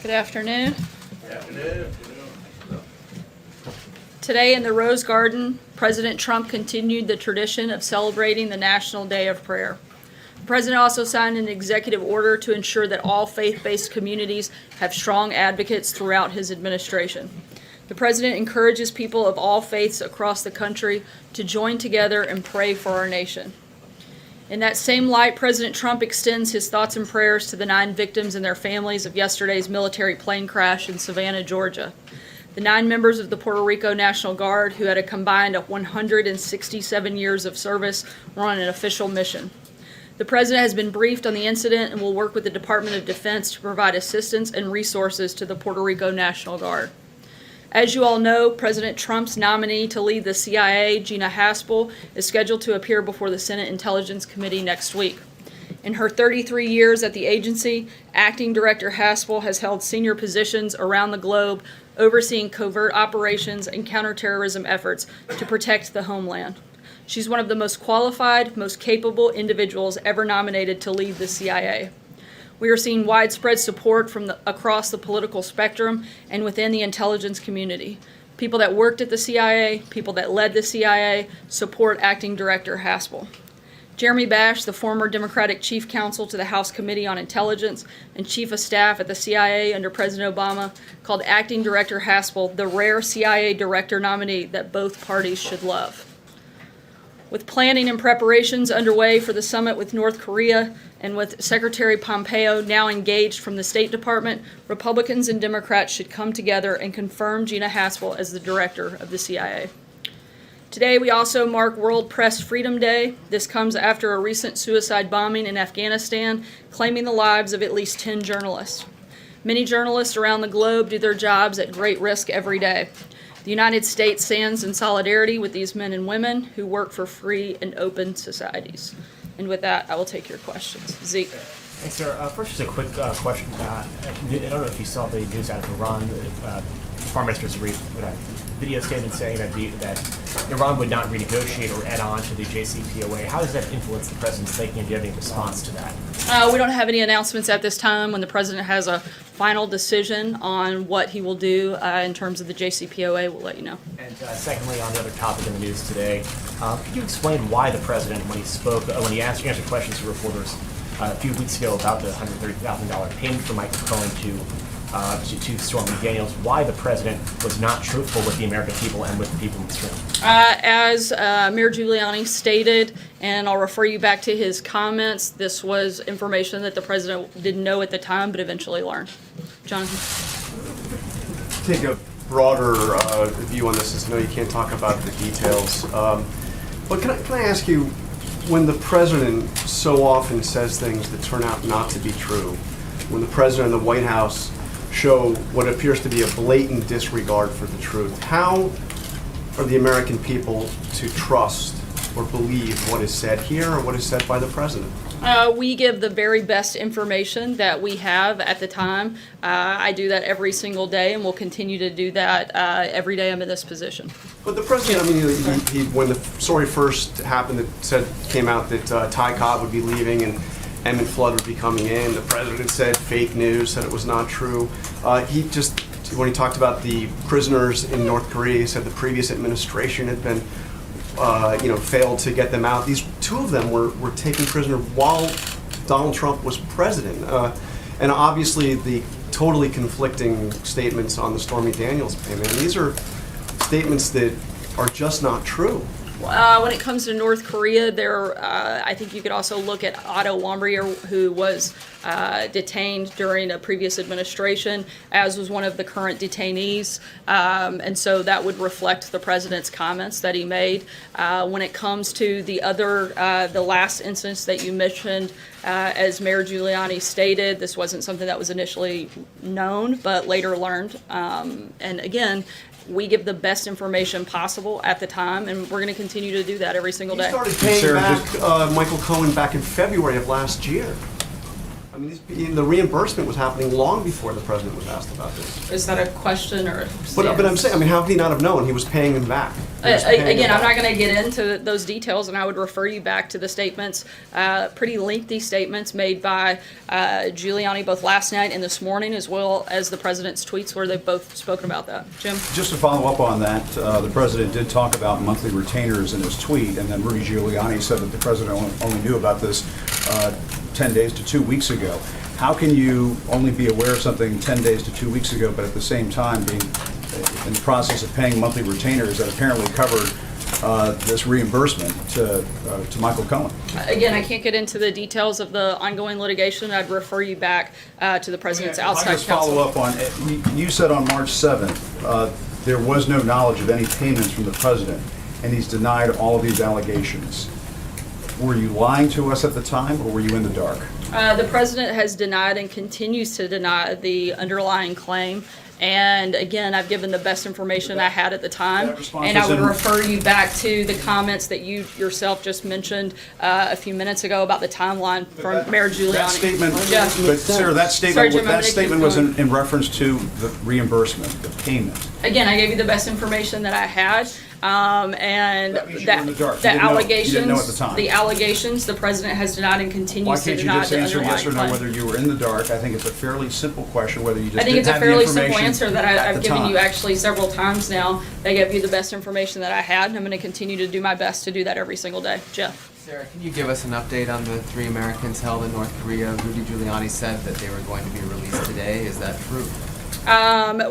Good afternoon. Good afternoon. Today in the Rose Garden, President Trump continued the tradition of celebrating the National Day of Prayer. The President also signed an executive order to ensure that all faith-based communities have strong advocates throughout his administration. The President encourages people of all faiths across the country to join together and pray for our nation. In that same light, President Trump extends his thoughts and prayers to the 9 victims and their families of yesterday's military plane crash in Savannah, Georgia. The 9 members of the Puerto Rico National Guard, who had a combined 167 years of service, were on an official mission. The President has been briefed on the incident and will work with the Department of Defense to provide assistance and resources to the Puerto Rico National Guard. As you all know, President Trump's nominee to lead the CIA, Gina Haspel, is scheduled to appear before the Senate Intelligence Committee next week. In her 33 years at the agency, Acting Director Haspel has held senior positions around the globe, overseeing covert operations and counterterrorism efforts to protect the homeland. She's one of the most qualified, most capable individuals ever nominated to lead the CIA. We are seeing widespread support from across the political spectrum and within the intelligence community. People that worked at the CIA, people that led the CIA, support Acting Director Haspel. Jeremy Bash, the former Democratic Chief Counsel to the House Committee on Intelligence and Chief of Staff at the CIA under President Obama, called Acting Director Haspel the rare CIA director nominee that both parties should love. With planning and preparations underway for the summit with North Korea and with Secretary Pompeo now engaged from the State Department, Republicans and Democrats should come together and confirm Gina Haspel as the director of the CIA. Today we also mark World Press Freedom Day. This comes after a recent suicide bombing in Afghanistan, claiming the lives of at least 10 journalists. Many journalists around the globe do their jobs at great risk every day. The United States stands in solidarity with these men and women who work for free and open societies. And with that, I will take your questions. Zeke. Thanks, sir. First, just a quick question. I don't know if you saw the news out of Iran. Foreign Minister's video statement saying that Iran would not renegotiate or add on to the JCPOA. How does that influence the president's thinking? Do you have any response to that? We don't have any announcements at this time. When the president has a final decision on what he will do in terms of the JCPOA, we'll let you know. And secondly, on the other topic in the news today, could you explain why the president, when he answered questions to reporters a few weeks ago about the $130,000 payment for Michael Cohen to Stormy Daniels, why the president was not truthful with the American people and with the people in this room? As Mayor Giuliani stated, and I'll refer you back to his comments, this was information that the president didn't know at the time, but eventually learned. Jonathan? Take a broader view on this. I know you can't talk about the details, but can I ask you, when the president so often says things that turn out not to be true, when the president and the White House show what appears to be a blatant disregard for the truth, how are the American people to trust or believe what is said here or what is said by the president? We give the very best information that we have at the time. I do that every single day, and will continue to do that every day I'm in this position. But the president, when the story first happened, came out that Ty Cobb would be leaving and Emmett Flood would be coming in, the president said fake news, said it was not true. When he talked about the prisoners in North Korea, he said the previous administration had been failed to get them out. These 2 of them were taken prisoner while Donald Trump was president. And obviously the totally conflicting statements on the Stormy Daniels payment. And these are statements that are just not true. When it comes to North Korea, I think you could also look at Otto Warmbier, who was detained during a previous administration, as was one of the current detainees. And so that would reflect the president's comments that he made. When it comes to the last instance that you mentioned, as Mayor Giuliani stated, this wasn't something that was initially known, but later learned. And again, we give the best information possible at the time, and we're going to continue to do that every single day. You started paying back Michael Cohen back in February of last year. I mean, the reimbursement was happening long before the president was asked about this. Is that a question or? But I'm saying, I mean, how could he not have known? He was paying him back. Again, I'm not going to get into those details, and I would refer you back to the statements, pretty lengthy statements made by Giuliani both last night and this morning, as well as the president's tweets where they've both spoken about that. Jim? Just to follow up on that, the president did talk about monthly retainers in his tweet, and then Rudy Giuliani said that the president only knew about this 10 days to 2 weeks ago. How can you only be aware of something 10 days to 2 weeks ago, but at the same time being in the process of paying monthly retainers that apparently covered this reimbursement to Michael Cohen? Again, I can't get into the details of the ongoing litigation. I'd refer you back to the president's If I outside could just follow counsel. up on it. You said on March 7th there was no knowledge of any payments from the president, and he's denied all of these allegations. Were you lying to us at the time, or were you in the dark? The president has denied and continues to deny the underlying claim. And again, I've given the best information I had at the time. That response And I was would in- refer you back to the comments that you yourself just mentioned a few minutes ago about the timeline from Mayor Giuliani. That statement, Yeah. but Sarah, that Sorry, statement, Jim, I'm that gonna statement keep was going. in reference to the reimbursement, the payment. Again, I gave you the best information that I had, and That means you were in the dark. You the didn't know- you allegations, didn't know at the time. the allegations, the president has denied and Why continues to can't you deny just the answer underlying yes or no claim. whether you were in the dark? I think it's a fairly simple question whether you just I think didn't it's a have the fairly simple information answer that at I've the given time. you actually several times now. I gave you the best information that I had, and I'm going to continue to do my best to do that every single day. Jeff? Sarah, can you give us an update on the 3 Americans held in North Korea? Rudy Giuliani said that they were going to be released today. Is that true?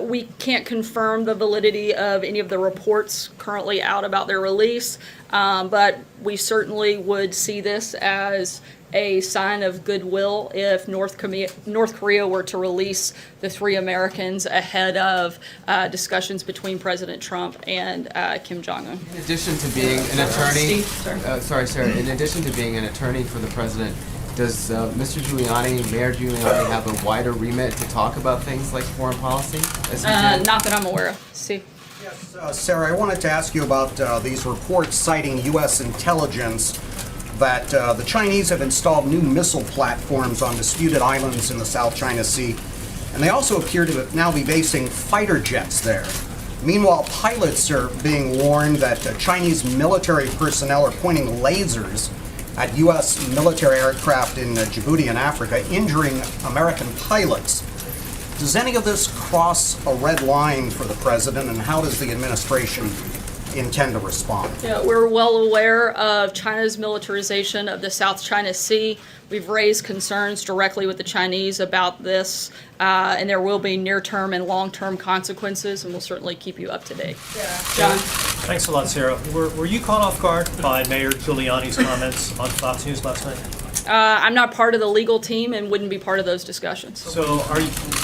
We can't confirm the validity of any of the reports currently out about their release, but we certainly would see this as a sign of goodwill if North Korea were to release the 3 Americans ahead of discussions between President Trump and Kim Jong-un. In addition to being an attorney, Steve, sorry. sorry, Sarah. In addition to being an attorney for the president, does Mr. Giuliani, Mayor Giuliani, have a wider remit to talk about things like foreign policy? As he did? Not that I'm aware of. Steve? Yes, Sarah, I wanted to ask you about these reports citing U.S. intelligence that the Chinese have installed new missile platforms on disputed islands in the South China Sea, and they also appear to now be basing fighter jets there. Meanwhile, pilots are being warned that Chinese military personnel are pointing lasers at U.S. military aircraft in Djibouti and Africa, injuring American pilots. Does any of this cross a red line for the president, and how does the administration intend to respond? Yeah, we're well aware of China's militarization of the South China Sea. We've raised concerns directly with the Chinese about this, and there will be near-term and long-term consequences, and we'll certainly keep you up to date. John? Thanks a lot, Sarah. Were you caught off guard by Mayor Giuliani's comments on Fox News last night? I'm not part of the legal team and wouldn't be part of those discussions. So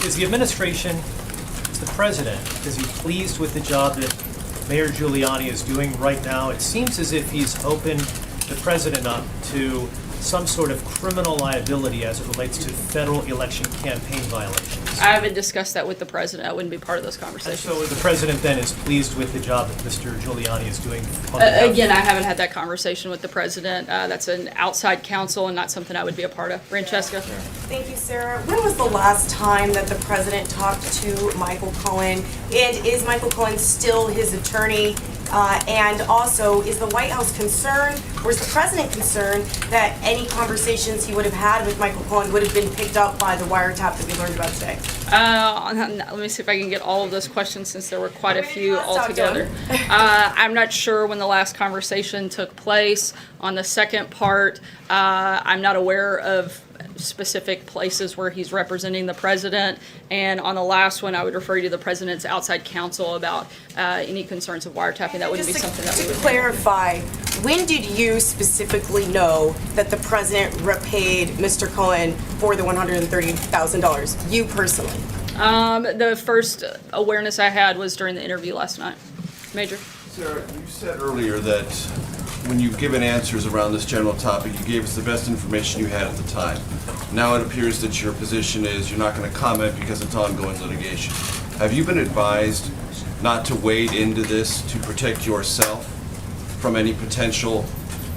is the administration, is the president, is he pleased with the job that Mayor Giuliani is doing right now? It seems as if he's opened the president up to some sort of criminal liability as it relates to federal election campaign violations. I haven't discussed that with the president. I wouldn't be part of those And conversations. so the president then is pleased with the job that Mr. Giuliani is doing on behalf Again, I haven't had that conversation with the president. That's an outside counsel and not something I would be a part of. Francesca? Thank you, Sarah. When was the last time that the president talked to Michael Cohen? And is Michael Cohen still his attorney? And also, is the White House concerned, or is the president concerned, that any conversations he would have had with Michael Cohen would have been picked up by the wiretap that we learned about today? Let me see if I can get all of those questions since there were quite a few Let's talk altogether. to him. I'm not sure when the last conversation took place. On the second part, I'm not aware of specific places where he's representing the president. And on the last one, I would refer you to the president's outside counsel about any concerns of wiretapping. That wouldn't be Just something that we to would. clarify, when did you specifically know that the president repaid Mr. Cohen for the $130,000? You personally? The first awareness I had was during the interview last night. Major? Sarah, you said earlier that when you've given answers around this general topic, you gave us the best information you had at the time. Now it appears that your position is you're not going to comment because it's ongoing litigation. Have you been advised not to wade into this to protect yourself from any potential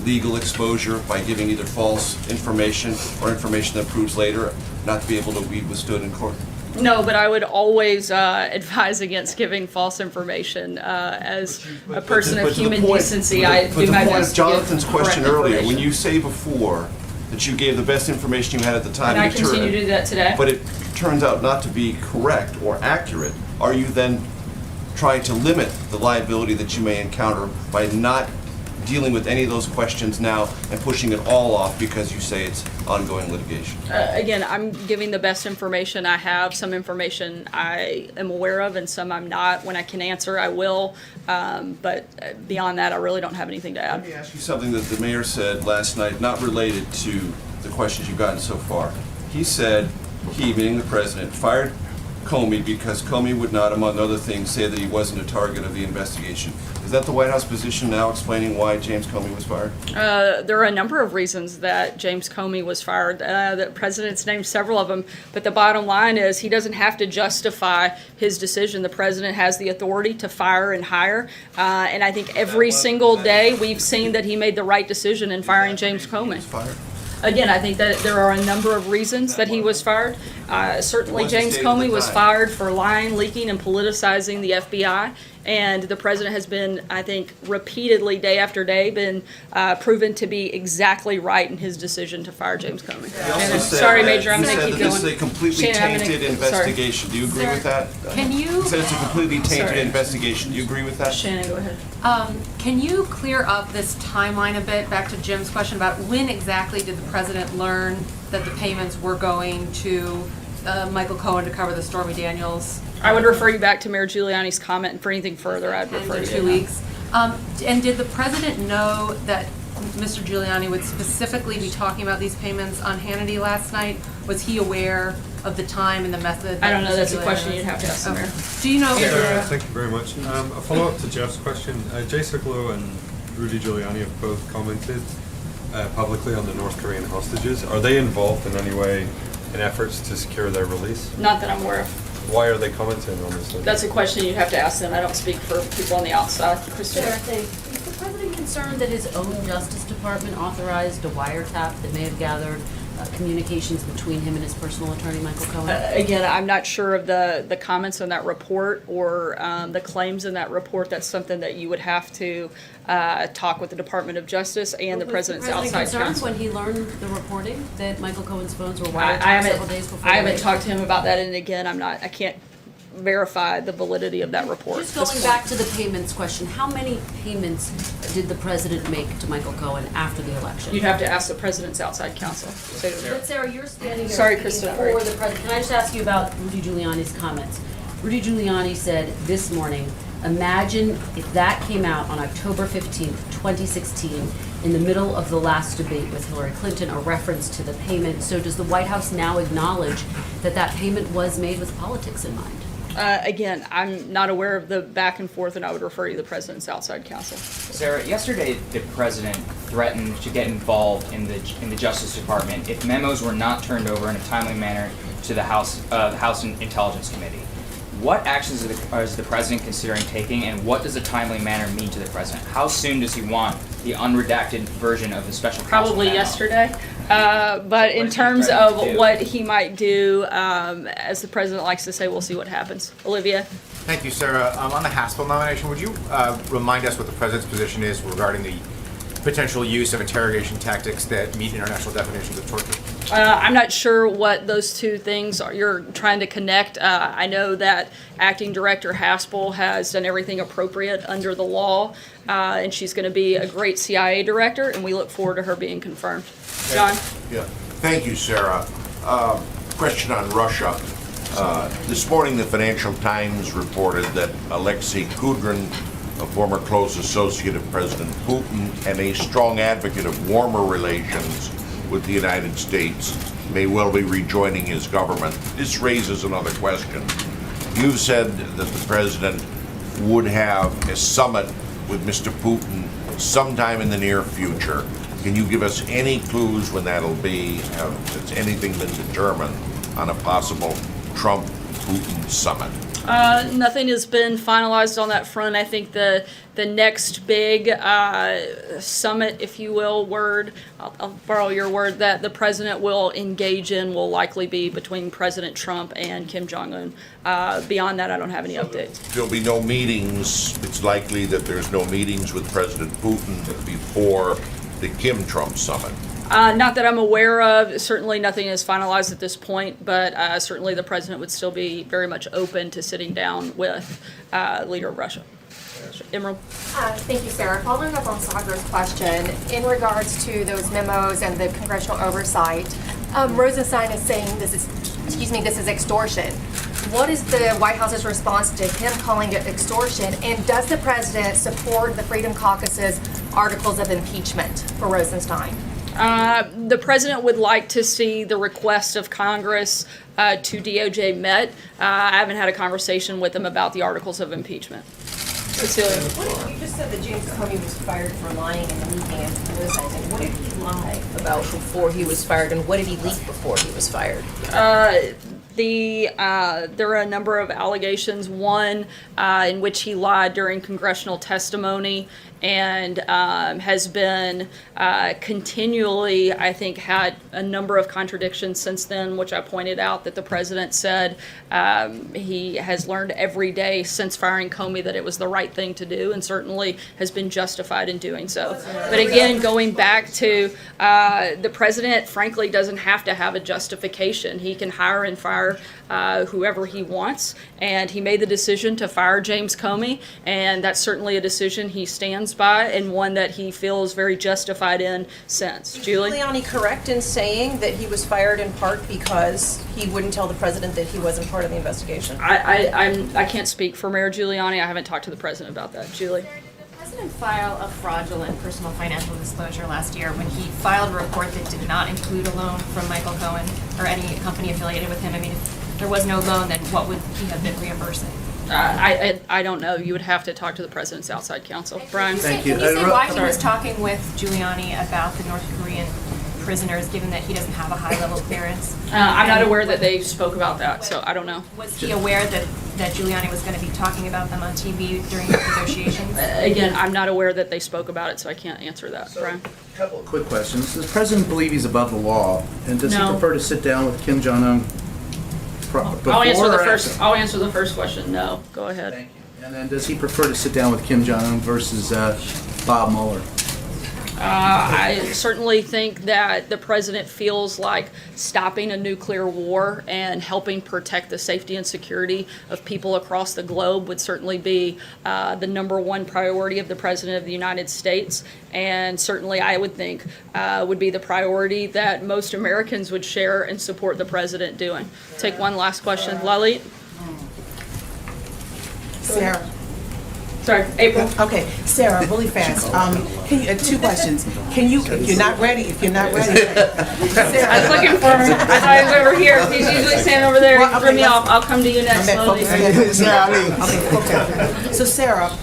legal exposure by giving either false information or information that proves later not to be able to be withstood in court? No, but I would always advise against giving false information. As a person of human decency, I do my best to give Jonathan's question correct earlier, when information. you say before that you gave the best information you had at the time. And I to deter continue it, to do that today. But it turns out not to be correct or accurate, are you then trying to limit the liability that you may encounter by not dealing with any of those questions now and pushing it all off because you say it's ongoing litigation? Again, I'm giving the best information I have. Some information I am aware of and some I'm not. When I can answer, I will. But beyond that, I really don't have anything to add. Let me ask you something that the mayor said last night, not related to the questions you've gotten so far. He said, he, meaning the president, fired Comey because Comey would not, among other things, say that he wasn't a target of the investigation. Is that the White House position now, explaining why James Comey was fired? There are a number of reasons that James Comey was fired. The president's named several of them, but the bottom line is he doesn't have to justify his decision. The president has the authority to fire and hire, and I think every single day we've seen that he made the right decision in firing James Comey. Fired? Again, I think that there are a number of reasons that he was fired. Certainly, What's the James state of the Comey was time? fired for lying, leaking, and politicizing the FBI. And the president has been, I think, repeatedly, day after day, been proven to be exactly right in his decision to fire James Comey. He also And said sorry, that- Major, I'm he going to said keep that this going. is a completely Shannon, I'm gonna- tainted sorry. investigation. Do you agree with that? Can you, He said it's a completely tainted Sorry. investigation. Do you agree with that? Shannon, go ahead. can you clear up this timeline a bit, back to Jim's question about when exactly did the president learn that the payments were going to Michael Cohen to cover the Stormy Daniels? I would refer you back to Mayor Giuliani's comment, and for anything further, I'd 10 refer to you 2 to weeks. And did the president know that Mr. Giuliani would specifically be talking about these payments on Hannity last night? Was he aware of the time and the method? I don't know, that Mr. that's a Giuliani question was- you'd have to ask the Okay. mayor. Do you know? Thank you very much. A follow-up to Jeff's question. Jay Sekulow and Rudy Giuliani have both commented publicly on the North Korean hostages. Are they involved in any way in efforts to secure their release? Not that I'm aware of. Why are they commenting on this? That's a question you'd have to ask them. I don't speak for people on the outside. Christopher? Is the president concerned that his own Justice Department authorized a wiretap that may have gathered communications between him and his personal attorney, Michael Cohen? Again, I'm not sure of the comments on that report or the claims in that report. That's something that you would have to talk with the Department of Justice and the president's outside Was the president counsel. concerned when he learned the reporting that Michael Cohen's phones were I wiretapped several days before? I the haven't raid? talked to him about that, and again, I can't verify the validity of that report. Just going back to the payments question, how many payments did the president make to Michael Cohen after the election? You'd have to ask the president's outside counsel. But Sarah, you're standing there Sorry, speaking Christopher. for the president. Can I just ask you about Rudy Giuliani's comments? Rudy Giuliani said this morning, imagine if that came out on October 15th, 2016, in the middle of the last debate with Hillary Clinton, a reference to the payment. So does the White House now acknowledge that that payment was made with politics in mind? Again, I'm not aware of the back and forth, and I would refer you to the president's outside counsel. Sarah, yesterday the president threatened to get involved in the Justice Department if memos were not turned over in a timely manner to the House Intelligence Committee. What actions is the president considering taking, and what does a timely manner mean to the president? How soon does he want the unredacted version of the special counsel Probably memo? yesterday. But in is he terms threatening to of do? what he might do, as the president likes to say, we'll see what happens. Olivia? Thank you, Sarah. On the Haspel nomination, would you remind us what the president's position is regarding the potential use of interrogation tactics that meet international definitions of torture? I'm not sure what those two things are you're trying to connect. I know that Acting Director Haspel has done everything appropriate under the law, and she's going to be a great CIA director, and we look forward to her being confirmed. John? Yeah, thank you, Sarah. Question on Russia. This morning, the Financial Times reported that Alexei Kudrin, a former close associate of President Putin and a strong advocate of warmer relations with the United States, may well be rejoining his government. This raises another question. You've said that the president would have a summit with Mr. Putin sometime in the near future. Can you give us any clues when that'll be? Has anything been determined on a possible Trump-Putin summit? Nothing has been finalized on that front. I think the next big summit, if you will, I'll borrow your word, that the president will engage in will likely be between President Trump and Kim Jong-un. Beyond that, I don't have any updates. There'll be no meetings. It's likely that there's no meetings with President Putin before the Kim-Trump summit. Not that I'm aware of. Certainly nothing is finalized at this point, but certainly the president would still be very much open to sitting down with leader of Russia. Emerald? Thank you, Sarah. Following up on Sagar's question, in regards to those memos and the congressional oversight, Rosenstein is saying this is extortion. What is the White House's response to him calling it extortion? And does the president support the Freedom Caucus's articles of impeachment for Rosenstein? The president would like to see the request of Congress to DOJ met. I haven't had a conversation with him about the articles of impeachment. Cecilia? You just said that James Comey was fired for lying and leaking and politicizing. What did he lie about before he was fired, and what did he leak before he was fired? There are a number of allegations. One in which he lied during congressional testimony, and has been continually, I think, had a number of contradictions since then, which I pointed out that the president said he has learned every day since firing Comey that it was the right thing to do, and certainly has been justified in doing so. But again, going back to the president, frankly, doesn't have to have a justification. He can hire and fire whoever he wants, and he made the decision to fire James Comey, and that's certainly a decision he stands by, and one that he feels very justified in since. Julie? Giuliani correct in saying that he was fired in part because he wouldn't tell the president that he wasn't part of the investigation? I can't speak for Mayor Giuliani. I haven't talked to the president about that. Julie? Did the president file a fraudulent personal financial disclosure last year when he filed a report that did not include a loan from Michael Cohen or any company affiliated with him? I mean, if there was no loan, then what would he have been reimbursing? I don't know. You would have to talk to the president's outside counsel. Brian? Can you say why he was talking with Giuliani about the North Korean prisoners, given that he doesn't have a high-level clearance? I'm not aware that they spoke about that, so I don't know. Was he aware that Giuliani was going to be talking about them on TV during the negotiations? Again, I'm not aware that they spoke about it, so I can't answer that. Brian? A couple of quick questions. Does the president believe he's above the law? And does No. he prefer to sit down with Kim Jong-un I'll answer the first question. No. Go ahead. Thank you. And then does he prefer to sit down with Kim Jong-un versus Bob Mueller? I certainly think that the president feels like stopping a nuclear war and helping protect the safety and security of people across the globe would certainly be the number one priority of the president of the United States, and certainly I would think would be the priority that most Americans would share and support the president doing. Take one last question. Lalit? Sarah. Sorry, April. Okay, Sarah, really fast. Can you, two questions. Can you, if you're not ready, I was looking for him. I thought he was over here. He's usually standing over there. Well, He threw me off. I'll come to you next, slowly. Okay. So Sarah,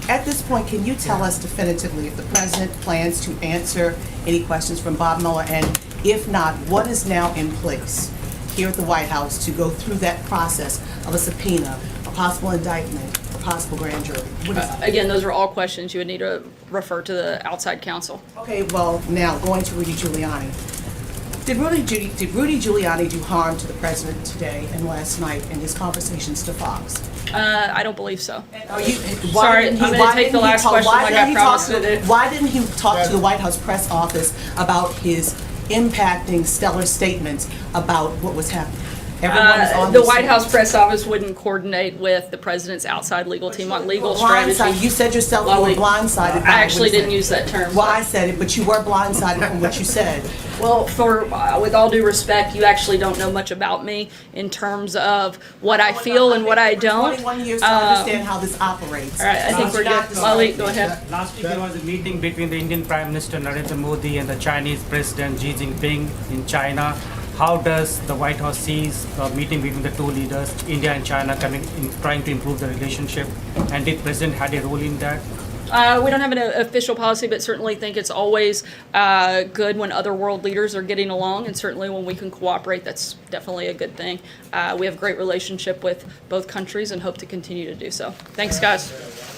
at this point, can you tell us definitively if the president plans to answer any questions from Bob Mueller, and if not, what is now in place here at the White House to go through that process of a subpoena, a possible indictment, a possible grand jury? Again, those are all questions you would need to refer to the outside counsel. Okay, well, now, going to Rudy Giuliani. Did Rudy Giuliani do harm to the president today and last night in his conversations to Fox? I don't believe so. Sorry, I'm going to take the last question like I promised to do. Why didn't he talk to the White House press office about his impacting stellar statements about what was happening? Everyone is on The White House press office wouldn't coordinate with the president's outside legal team on legal strategy. You said yourself you were blindsided. I actually didn't use that term. Well, I said it, but you were blindsided from what you said. Well, with all due respect, you actually don't know much about me in terms of what I feel and what I don't. 21 years to understand how this operates. All right, I think we're good. Lali, go ahead. Last week there was a meeting between the Indian Prime Minister Narendra Modi and the Chinese President Xi Jinping in China. How does the White House sees a meeting between the two leaders, India and China, trying to improve the relationship? And did President had a role in that? We don't have an official policy, but certainly think it's always good when other world leaders are getting along, and certainly when we can cooperate, that's definitely a good thing. We have a great relationship with both countries and hope to continue to do so. Thanks, guys.